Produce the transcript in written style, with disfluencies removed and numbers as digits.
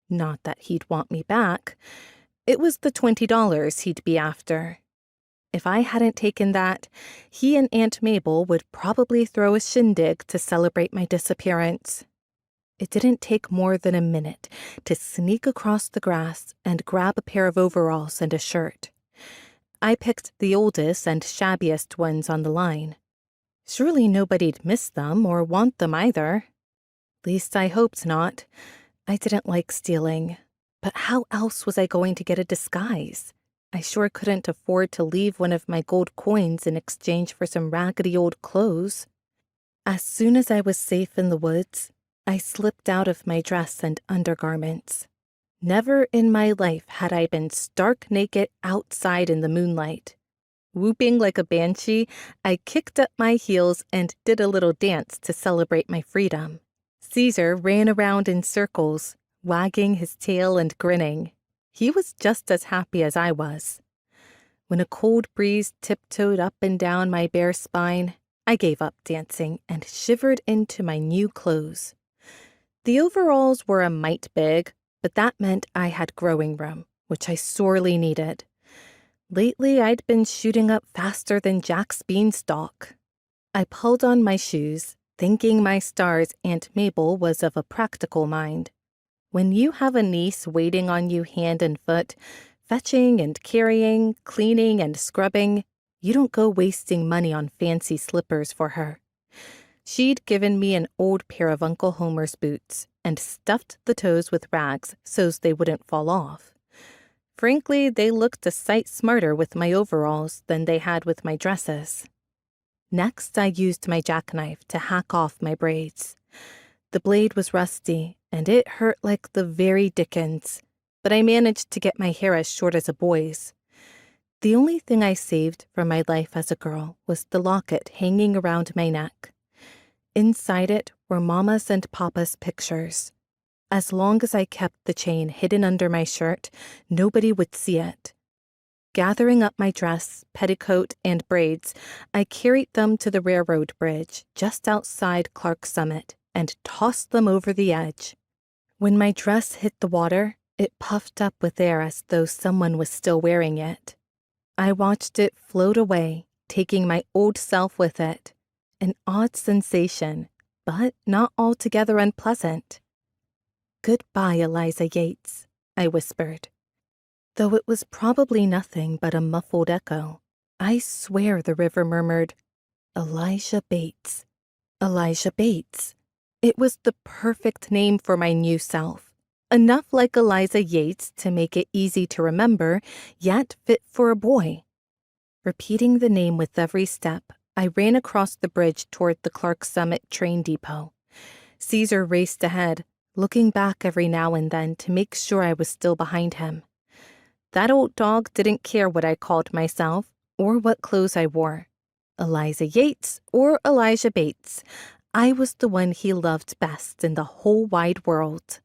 Not that he'd want me back. It was the $20 he'd be after. If I hadn't taken that, he and Aunt Mabel would probably throw a shindig to celebrate my disappearance. It didn't take more than a minute to sneak across the grass and grab a pair of overalls and a shirt. I picked the oldest and shabbiest ones on the line. Surely nobody'd miss them or want them either. Least I hoped not. I didn't like stealing. But how else was I going to get a disguise? I sure couldn't afford to leave one of my gold coins in exchange for some raggedy old clothes. As soon as I was safe in the woods, I slipped out of my dress and undergarments. Never in my life had I been stark naked outside in the moonlight. Whooping like a banshee, I kicked up my heels and did a little dance to celebrate my freedom. Caesar ran around in circles, wagging his tail and grinning. He was just as happy as I was. When a cold breeze tiptoed up and down my bare spine, I gave up dancing and shivered into my new clothes. The overalls were a mite big, but that meant I had growing room, which I sorely needed. Lately, I'd been shooting up faster than Jack's beanstalk. I pulled on my shoes, thanking my stars Aunt Mabel was of a practical mind. When you have a niece waiting on you hand and foot, fetching and carrying, cleaning and scrubbing, you don't go wasting money on fancy slippers for her. She'd given me an old pair of Uncle Homer's boots and stuffed the toes with rags so's they wouldn't fall off. Frankly, they looked a sight smarter with my overalls than they had with my dresses. Next, I used my jackknife to hack off my braids. The blade was rusty, and it hurt like the very dickens, but I managed to get my hair as short as a boy's. The only thing I saved from my life as a girl was the locket hanging around my neck. Inside it were Mama's and Papa's pictures. As long as I kept the chain hidden under my shirt, nobody would see it. Gathering up my dress, petticoat, and braids, I carried them to the railroad bridge just outside Clark Summit and tossed them over the edge. When my dress hit the water, it puffed up with air as though someone was still wearing it. I watched it float away, taking my old self with it. An odd sensation, but not altogether unpleasant. "Goodbye, Eliza Yates," I whispered. Though it was probably nothing but a muffled echo, I swear the river murmured, "Elijah Bates. Elijah Bates." It was the perfect name for my new self. Enough like Eliza Yates to make it easy to remember, yet fit for a boy. Repeating the name with every step, I ran across the bridge toward the Clark Summit train depot. Caesar raced ahead, looking back every now and then to make sure I was still behind him. That old dog didn't care what I called myself or what clothes I wore. Eliza Yates or Elijah Bates, I was the one he loved best in the whole wide world.